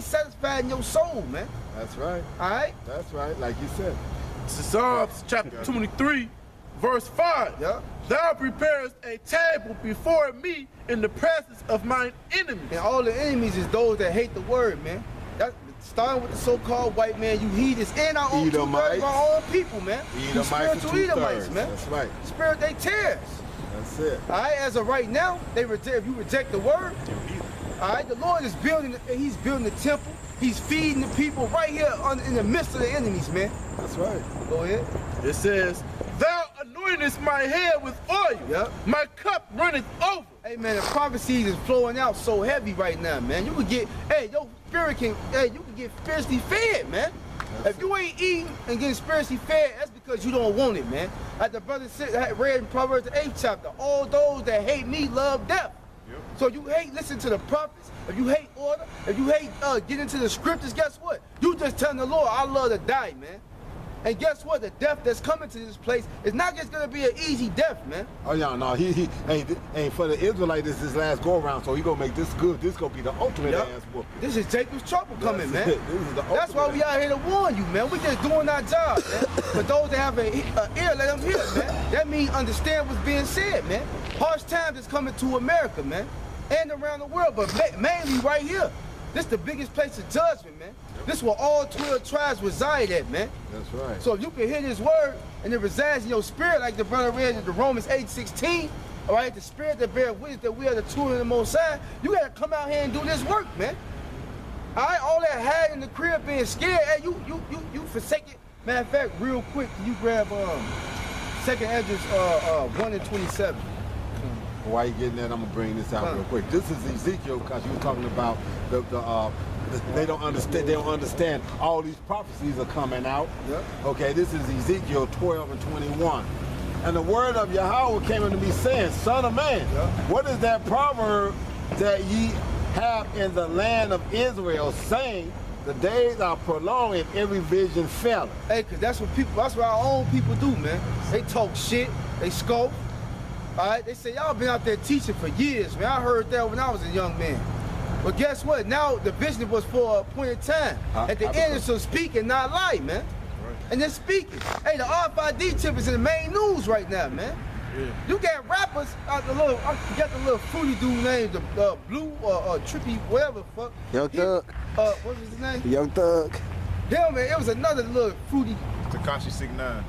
ain't satisfied in your soul, man. That's right. All right? That's right, like you said. Psalms chapter 23, verse 5. Yeah. Thou preparest a table before me in the presence of mine enemies. And all the enemies is those that hate the word, man. That's starting with the so-called white man, you heathens, and our own two-thirds of our own people, man. Edomites, spiritual Edomites, man. That's right. Spirit, they tares. That's it. All right, as of right now, they reject. If you reject the word, all right, the Lord is building. He's building the temple. He's feeding the people right here in the midst of the enemies, man. That's right. Go ahead. It says, Thou anointest my head with oil. Yep. My cup runneth over. Hey, man, the prophecies is flowing out so heavy right now, man. You could get, your spirit can, you can get spiritually fed, man. If you ain't eating and getting spiritually fed, that's because you don't want it, man. Like the brother said, read in Proverbs the 8th chapter, all those that hate me love death. Yep. So you hate listen to the prophets, if you hate order, if you hate get into the scriptures, guess what? You just telling the Lord, I love to die, man. And guess what? The death that's coming to this place is not just gonna be an easy death, man. Oh yeah, no, he ain't for the Israelite. This is his last go around, so he gonna make this good. This gonna be the ultimate ass whooping. This is Jacob's trouble coming, man. This is the That's why we out here to warn you, man. We just doing our job, man. For those that have an ear, let them hear, man. That means understand what's being said, man. Harsh times is coming to America, man, and around the world, but mainly right here. This is the biggest place of judgment, man. This is where all 12 tribes reside at, man. That's right. So if you can hear this word and it resides in your spirit, like the brother read in the Romans 8:16, all right, the spirit that bears witness that we are the children of the Most High, you gotta come out here and do this work, man. All right, all that hiding in the crib being scared, hey, you forsake it. Matter of fact, real quick, can you grab 2nd Esdras 1:27. While you getting that, I'm gonna bring this out real quick. This is Ezekiel, because you were talking about they don't understand. They don't understand all these prophecies are coming out. Yep. Okay, this is Ezekiel 12:21. And the word of Yahweh came unto me, saying, Son of man, what is that proverb that ye have in the land of Israel, saying, the days are prolonged and every vision faileth? Hey, cause that's what our own people do, man. They talk shit, they scoff. All right, they say y'all been out there teaching for years, man. I heard that when I was a young man. But guess what? Now the vision was for a appointed time. At the end, it's to speak and not lie, man. Right. And then speaking. Hey, the RFID chip is in the main news right now, man. Yeah. You got rappers, I forget the little fruity dude name, the Blue or Trippy, whatever the fuck. Young Thug. What was his name? Young Thug. Yeah, man, it was another little fruity. Tekashi 6ix9ine.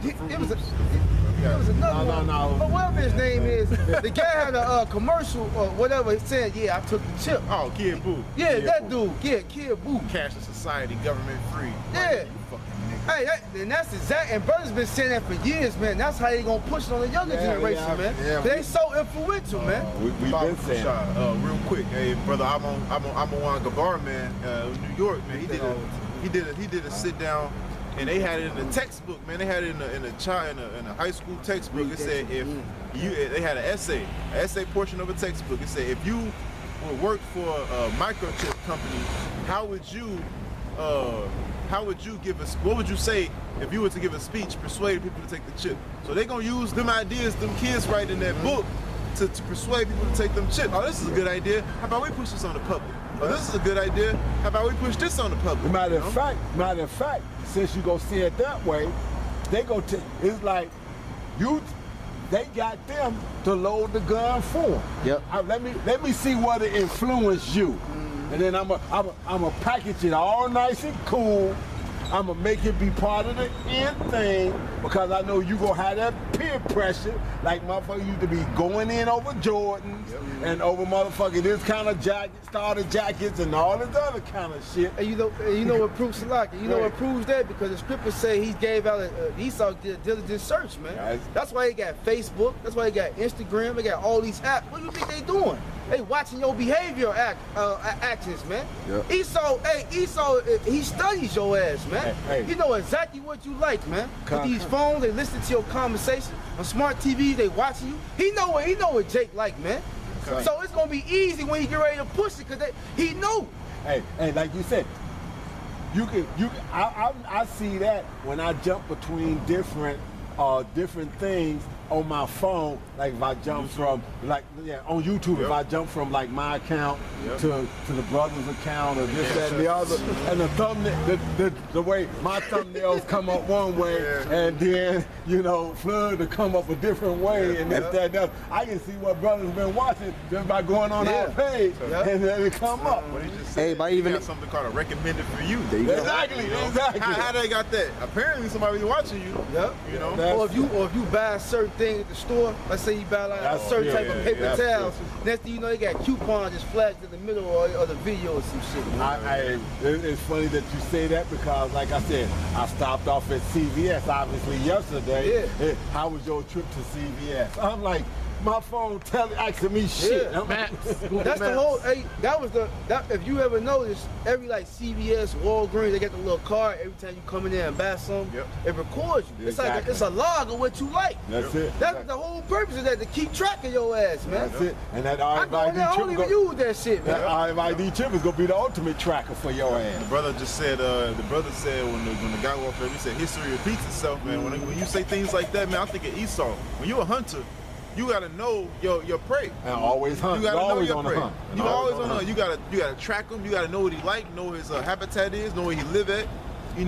It was another one. No. But whatever his name is, the guy had a commercial or whatever. He said, yeah, I took the chip. Oh, Kid Boo. Yeah, Kid that Boo. dude. Yeah, Kid Boo. Cashless society, government free. Yeah. You fucking nigga. Hey, and that's exact. And brothers been saying that for years, man. That's how they gonna push it on the younger generation, man. Yeah, they so influential, man. We've been saying. Real quick, hey brother, I'm on Gabar, man, New York, man. He did a sit down. And they had it in the textbook, man. They had it in a high school textbook. It said they had an essay portion of a textbook. It said if you would work for a microchip company, what would you say if you were to give a speech persuading people to take the chip? So they gonna use them ideas them kids write in that book to persuade people to take them chips. Oh, this is a good idea. How about we push this on the public? Oh, this is a good idea. How about we push this on the public? Matter of fact, since you go see it that way, they go to. It's like they got them to load the gun for them. Yep. Let me see what it influenced you, and then I'm a package it all nice and cool. I'm gonna make it be part of the end thing, because I know you gonna have that peer pressure, like motherfucker used to be going in over Jordans and over motherfucking this kind of starter jackets and all this other kind of shit. And you know what proves Salaki? You know what proves that? Because the scriptures say he gave out Esau did a diligent search, man. That's why he got Facebook. That's why he got Instagram. They got all these apps. What do you think they doing? They watching your behavior actions, man. Yep. Esau, he studies your ass, man. Hey. He know exactly what you like, man. With these phones, they listen to your conversation. On smart TV, they watching you. He know what Jake like, man. Okay. So it's gonna be easy when he get ready to push it, because he know. Hey, like you said, I see that when I jump between different things on my phone, like if I jump from on YouTube, if I jump from like my account to the brother's account or this, that, and the other, and the thumbnail, the way my thumbnails come up one way, and then Flood to come up a different way, and this, that, and the other. I can see what brothers been watching just by going on our page, and then it come up. Hey, by even got something called a recommended for you. Exactly. How they got that? Apparently somebody watching you. Yep. Or if you buy a certain thing at the store, let's say you buy like a certain type of paper towels, next thing you know, they got coupons just flashed in the middle of the video or some shit. It's funny that you say that because, like I said, I stopped off at CVS obviously yesterday. Yeah. How was your trip to CVS? I'm like, my phone asking me shit. That's the whole. Hey, that if you ever notice, every like CVS, Walgreens, they got the little card every time you come in there and buy something. It records you. It's like it's a log of what you like. That's it. That's the whole purpose of that, to keep track of your ass, man. That's it. And that I don't even use that shit, man. That RFID chip is gonna be the ultimate tracker for your ass. The brother just said. The brother said when the guy walked up, he said history repeats itself, man. When you say things like that, man, I think of Esau. When you're a hunter, you gotta know your prey. And always hunt. You gotta know always your on prey. the hunt. You always on the hunt. You gotta track him. You gotta know what he like, know his habitat is, know where he live at. You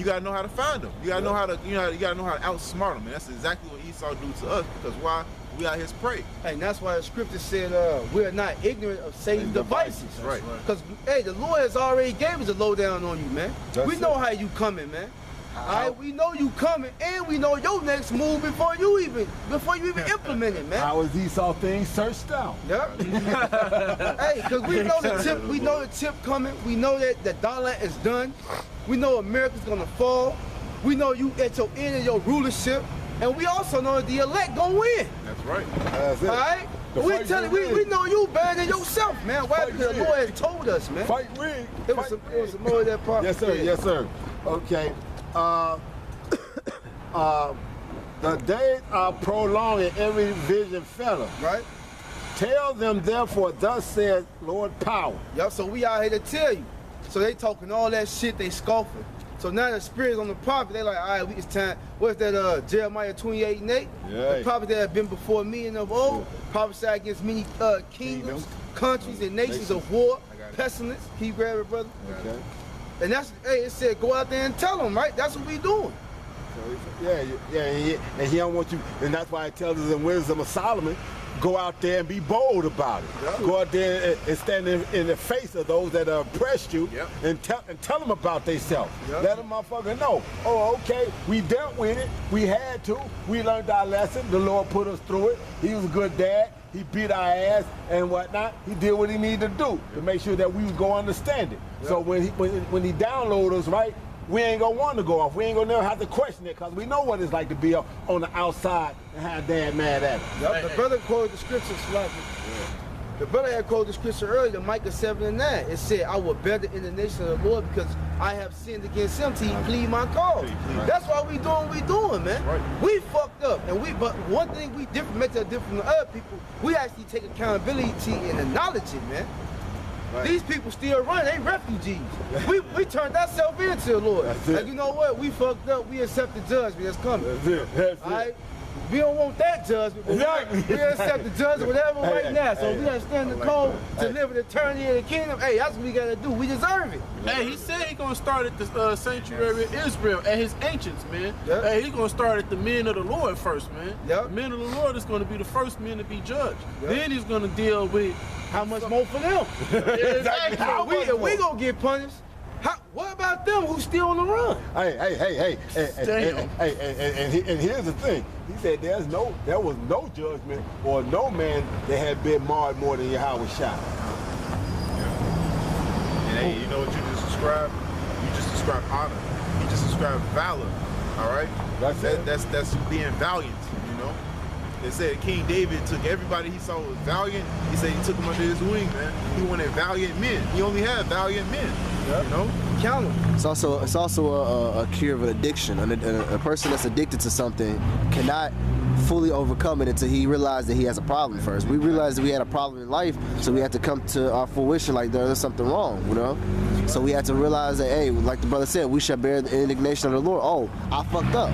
gotta know how to find him. You gotta know how to you gotta know how to outsmart him. And that's exactly what Esau do to us, because why? We are his prey. And that's why the scripture said we're not ignorant of Satan's devices. Right. Because the Lord has already gave us a lowdown on you, man. We know how you coming, man. All right, we know you coming, and we know your next move before you even implement it, man. How is Esau things searched out? Yep. Hey, because we know the tip. We know the tip coming. We know that the dollar is done. We know America's gonna fall. We know you at your end of your rulership, and we also know that the elect gonna win. That's right. That's it. All right. We know you better than yourself, man. Why? Because the Lord has told us, man. Fight rigged. It was some more of that part. Yes, sir. Yes, sir. Okay. The days are prolonged and every vision fella. Right. Tell them therefore, thus says Lord Power. Yep, so we out here to tell you. So they talking all that shit, they scoffing. So now the spirit's on the prophet, they like, all right, it's time. What's that, Jeremiah 28:8? Yeah. The prophet that have been before me and of old, prophesied against many kingdoms, countries, and nations of war, pestilence. Can you grab it, brother? Okay. And that's, it said, go out there and tell them, right? That's what we doing. And he don't want you, and that's why it tells us in Wisdom of Solomon, go out there and be bold about it. Yep. Go out there and stand in the face of those that oppressed you, and tell them about themselves. Yep. Let them motherfucker know. Oh, okay, we dealt with it. We had to. We learned our lesson. The Lord put us through it. He was a good dad. He beat our ass and whatnot. He did what he needed to do to make sure that we was gonna understand it. Yep. So when he download us, right, we ain't gonna want to go off. We ain't gonna never have to question it, because we know what it's like to be on the outside and have dad mad at us. Yep. The brother quoted the scripture, The brother had quoted the scripture earlier, Micah 7:9. It said, I will bear the indignation of the Lord because I have sinned against him till he plead my cause. Right. That's why we doing what we doing, man. Right. We fucked up. But one thing we makes us different from other people, we actually take accountability and acknowledge it, man. Right. These people still run, they refugees. We turned ourselves into the Lord. Like, you know what? We fucked up, we accept the judgment that's coming. That's all right? It. We don't want that judgment, but we accept the judgment, whatever right now. So we gotta stand the code to live in eternity in the kingdom. Hey, that's what we gotta do. We deserve it. Hey, he said he gonna start at the sanctuary of Israel, at his ancients, man. Yep. Hey, he gonna start at the men of the Lord first, man. Yep. The men of the Lord is gonna be the first men to be judged. Yep. Then he's gonna deal with how much more for them. Exactly. We gonna get punished. What about them who's still on the run? Hey, and here's the thing. He said there was no judgment or no man that had been marred more than Yahweh Shai. And hey, you know what you just described? You just described honor. You just described valor. All right? That's being valiant, you know? They said King David took everybody he saw was valiant. He said he took them under his wing, man. He wanted valiant men. He only had valiant men. Yep. You know? Count them. It's also a cure of an addiction. A person that's addicted to something cannot fully overcome it until he realized that he has a problem first. We realized that we had a problem in life, so we had to come to our fruition like there's something wrong, you know? So we had to realize that, hey, like the brother said, we shall bear the indignation of the Lord. Oh, I fucked up.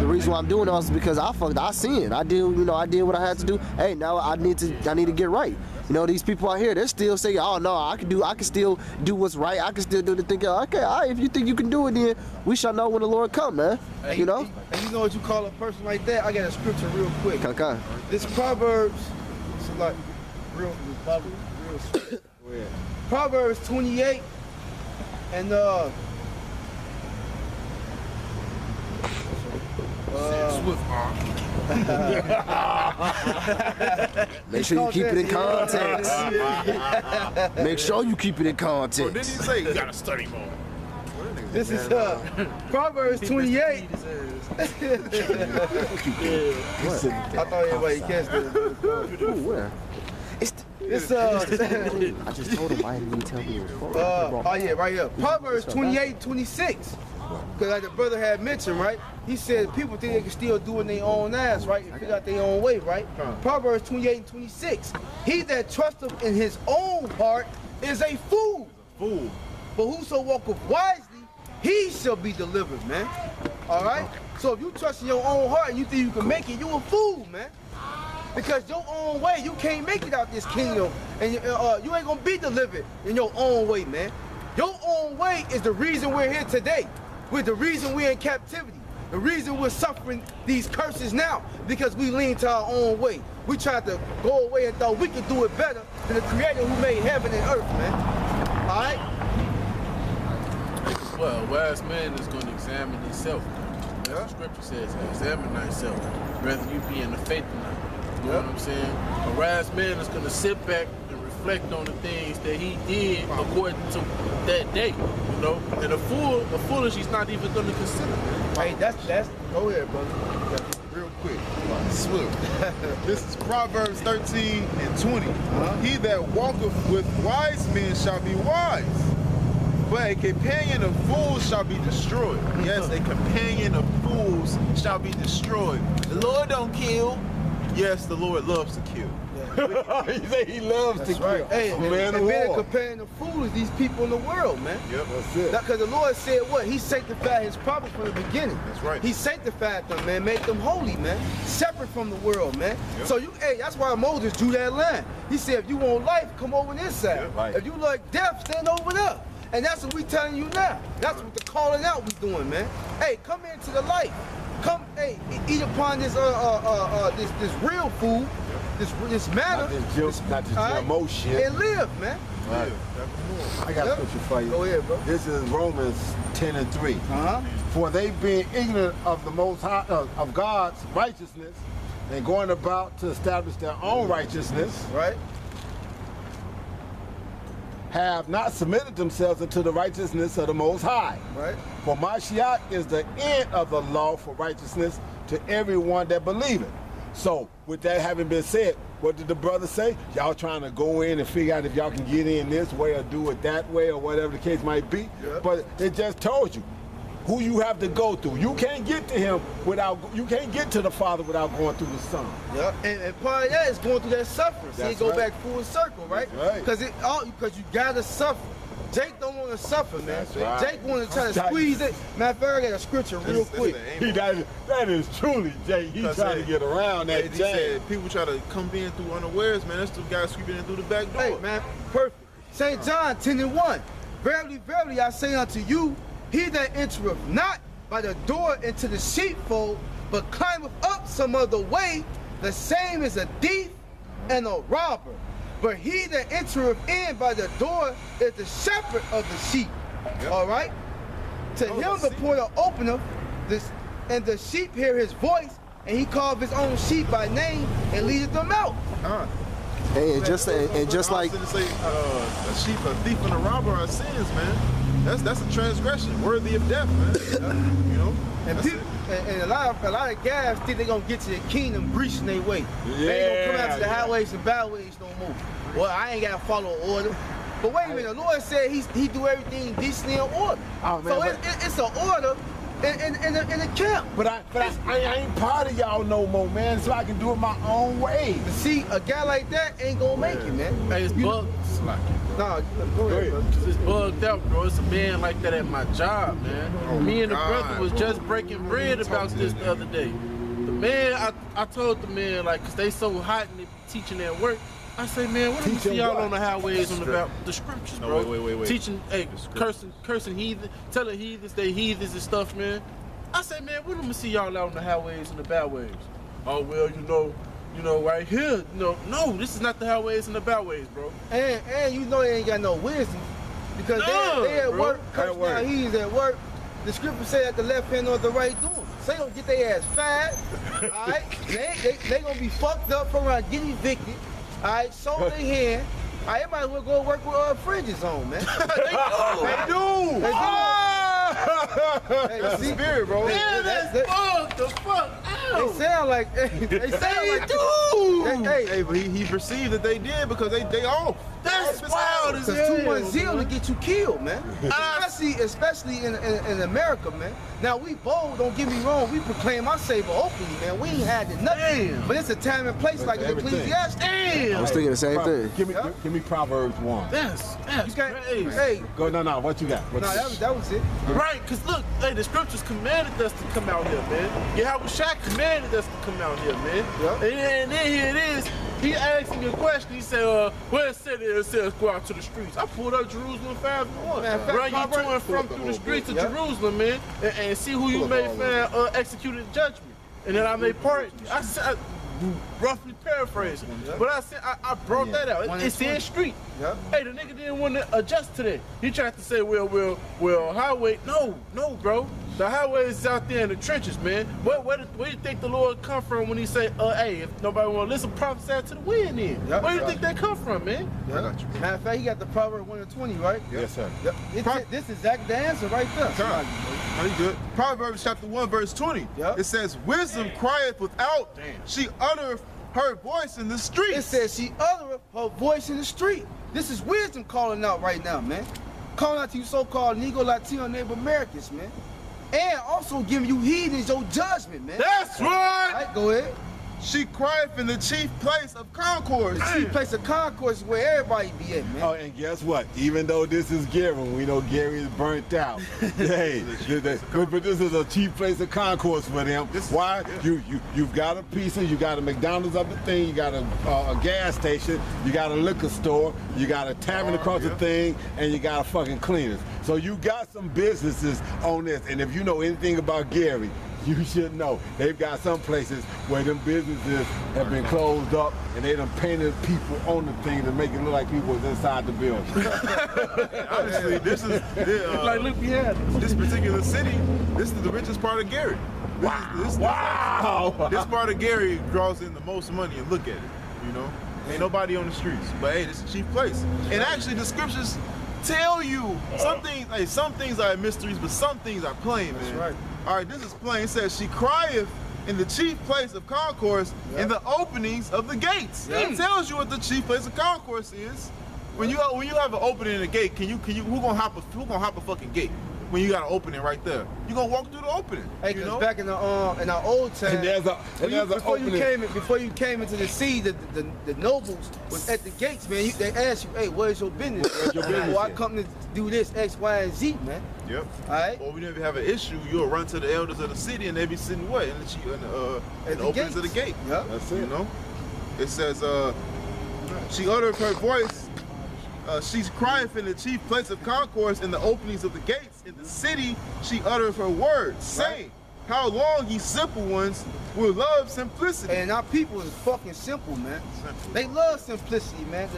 The reason why I'm doing this is because I sinned. I did what I had to do. Hey, now I need to get right. You know, these people out here, they're still saying, oh no, I can still do what's right. I can still do the thing. Okay, all right, if you think you can do it, then we shall know when the Lord come, man. You know? And you know what you call a person like that? I got a scripture real quick. Okay. This Proverbs, it's like real sweet. Proverbs 28 and make sure you keep it in context. Make sure you keep it in context. Well, didn't he say you gotta study more? This is Proverbs 28. I thought everybody catch this. Where? It's I just told him why didn't he tell me it was oh yeah, right here. Proverbs 28:26. Because like the brother had mentioned, right? He said people think they can still do it in their own ass, right? And figure out their own way, right? Proverbs 28:26. He that trusteth in his own heart is a fool. But whoso walketh wisely, he shall be delivered, man. All right? So if you trust in your own heart and you think you can make it, you a fool, man. Because your own way, you can't make it out this kingdom. And you ain't gonna be delivered in your own way, man. Your own way is the reason we're here today. We're the reason we're in captivity. The reason we're suffering these curses now, because we lean to our own way. We tried to go away and thought we could do it better than the creator who made heaven and earth, man. All right? Well, a wise man is going to examine himself. As the scripture says, examine thyself, whether you be in the faith or not. You know what I'm saying? A wise man is going to sit back and reflect on the things that he did according to that day, you know? And the foolish he's not even going to consider. Hey, that's, go ahead, brother. Real quick, swift. This is Proverbs 13:20. He that walketh with wise men shall be wise, but a companion of fools shall be destroyed. Yes, a companion of fools shall be destroyed. The Lord don't kill. Yes, the Lord loves to kill. He said he loves to kill. Hey, and being a companion of fools, these people in the world, man. Yep, that's it. Because the Lord said what? He sanctified his prophets from the beginning. That's right. He sanctified them, man, made them holy, man. Separate from the world, man. Yep. So that's why Moses drew that line. He said, if you want life, come over this side. Yep, right. If you like death, stand over there. And that's what we telling you now. That's what the calling out we doing, man. Hey, come into the light. Come, hey, eat upon this this real food, this manna, not this GMO shit, and live, man. Right. I got a scripture for you. Go ahead, bro. This is Romans 10:3. For they being ignorant of the Most High, of God's righteousness, and going about to establish their own righteousness, right, have not submitted themselves unto the righteousness of the Most High. Right. For Mashiach is the end of the law for righteousness to everyone that believeth. So, with that having been said, what did the brother say? Y'all trying to go in and figure out if y'all can get in this way or do it that way or whatever the case might be. Yep. But it just told you who you have to go through. You can't get to him you can't get to the Father without going through the Son. Yeah, and part of that is going through that suffering. See, it go back full circle, right? Because you gotta suffer. Jake don't want to suffer, man. Right. Jake want to try to squeeze it. Matter of fact, I got a scripture real quick. That is truly Jake. He's trying to get around that. He said people try to come in through unawares, man. That's the guy sweeping in through the back door. Hey, man, perfect. St. John 10:1. Verily, verily, I say unto you, he that entereth not by the door into the sheepfold, but climbeth up some other way, the same is a thief and a robber. But he that entereth in by the door is the shepherd of the sheep. Yep. All right? To him the porter openeth, and the sheep hear his voice, and he calleth his own sheep by name and leadeth them out. Hey, and just like a sheep, a thief, and a robber are sins, man. That's a transgression, worthy of death, man. You know. And a lot of guys think they're gonna get to the kingdom greasing their way. They ain't gonna come out to the highways and byways no more. Well, I ain't gotta follow order. But wait a minute, the Lord said he do everything decently in order. Oh, man, so it's an order in the camp. But I ain't part of y'all no more, man. So I can do it my own way. But see, a guy like that ain't gonna make it, man. Hey, it's bugged. Nah, go ahead, bro. Cause it's bugged out, bro. It's a man like that at my job, man. Me and the brother was just breaking bread about this the other day. The man, I told the man, like, cause they so hot and they be teaching at work. I say, man, what do we see y'all on the highways on about the scriptures, bro? No, wait. Teaching, hey, cursing heathen, telling heathens they heathens and stuff, man. I say, man, when do we see y'all out on the highways and the byways? Oh, well, you know, right here, no, this is not the highways and the byways, bro. And you know they ain't got no wisdom because they at work, cursing out heathens at work. The scripture say that the left hand or the right doing. So they gonna get their ass fired, all right? They gonna be fucked up from around, get evicted. All right, sold their hand. All right, everybody will go work with fringes on, man. They do. Hey, see, spirit, bro. Man, that's the fuck out. They sound like Hey, but he perceived that they did because they off. That's wild as Because hell. too much zeal to get you killed, man. Especially in America, man. Now we bold, don't get me wrong. We proclaim our Savior openly, man. We ain't had it nothing. Damn. But it's a time and place like in Ecclesiastes. Damn. I was thinking the same thing. Give me Proverbs 1. That's crazy. Hey, Go, no, what you got? that was it. Right, because look, hey, the scriptures commanded us to come out here, man. Yahweh Shai commanded us to come out here, man. Yep. And then here it is. He asked me a question. He said, where it says go out to the streets. I pulled up Jerusalem 5:1. Run you to and from through the streets of Jerusalem, man, and see who you may find executed judgment. And then I made part. I said, roughly paraphrasing, but I said I brought that out. It said street. Yep. Hey, the nigga didn't want to adjust to that. He tried to say, well, highway. No, bro. The highway is out there in the trenches, man. Where do you think the Lord come from when he say, hey, if nobody want to listen, prophesy to the wind then? Yep. Where do you think that come from, man? Yep. Matter of fact, he got the Proverbs 1:20, right? Yes, sir. Yep. This is exactly the answer right there. Are you good? Proverbs chapter 1, verse 20. Yep. It says, wisdom crieth without, she uttereth her voice in the streets. It says she uttereth her voice in the street. This is wisdom calling out right now, man. Calling out to you so-called Negro, Latino, Native Americans, man. And also giving you heathens your judgment, man. That's right. All right, go ahead. She crieth in the chief place of concourse. The chief place of concourse is where everybody be at, man. Oh, and guess what? Even though this is Gary, we know Gary is burnt out. Hey, but this is a cheap place of concourse for them. Why? You've got a pizza, you got a McDonald's up the thing, you got a gas station, you got a liquor store, you got a tavern across the thing, and you got a fucking cleaners. So you got some businesses on this, and if you know anything about Gary, you should know they've got some places where them businesses have been closed up and they done painted people on the thing to make it look like people was inside the building. Honestly, this is Like, look behind us. this particular city. This is the richest part of Gary. This part of Gary draws in the most money. And look at it, you know. Ain't nobody on the streets, but hey, this is a chief place. And actually, the scriptures tell you some things. Hey, some things are mysteries, but some things are plain, man. That's right. All right, this is plain. It says, she crieth in the chief place of concourse in the openings of the gates. It tells you what the chief place of concourse is. When you have an opening in the gate, who gonna hop a fucking gate? When you got an opening right there, you gonna walk through the opening. Hey, you cause know? back in our old time, before you came into the sea, the nobles was at the gates, man. They asked you, hey, what is your business? Well, I come to do this X, Y, and Z, man. Yep. All right. Or we never have an issue, you'll run to the elders of the city and they be sitting what? In the openings of the gate. Yep. That's it. You know? It says, she uttered her voice. She's crying in the chief place of concourse in the openings of the gates. In the city, she uttereth her words, saying, how long ye simple ones will love simplicity. And our people is fucking simple, man. They love simplicity, man.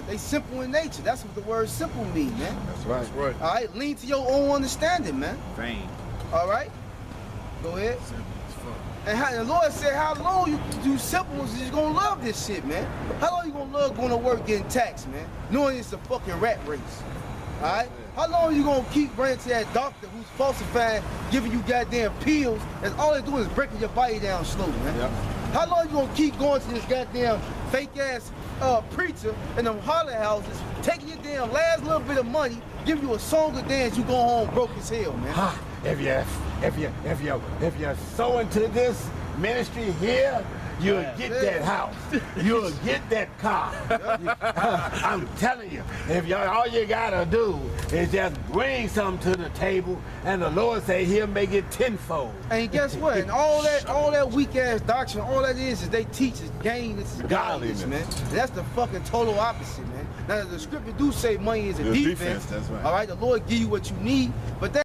They simple in nature. That's what the word simple mean, man. That's right. Right. All right, lean to your own understanding, man. Vain. All right, go ahead. And the Lord said, how long you simple ones is gonna love this shit, man? How long you gonna love going to work getting taxed, man? Knowing it's a fucking rat race. All right? How long you gonna keep running to that doctor who's falsifying, giving you goddamn pills, and all they do is breaking your body down slow, man? Yep. How long you gonna keep going to this goddamn fake ass preacher in them holler houses, taking your damn last little bit of money, give you a song and dance, you go home broke as hell, man. If you're so into this ministry here, you'll get that house. You'll get that car. I'm telling you, if all you gotta do is just bring something to the table, and the Lord say He'll make it tenfold. And guess what? And all that weak ass doctrine, all that is they teach is gain. This is godliness, man. And that's the fucking total opposite, man. Now the scripture do say money is a defense. That's right. All right, the Lord give you what you need, but that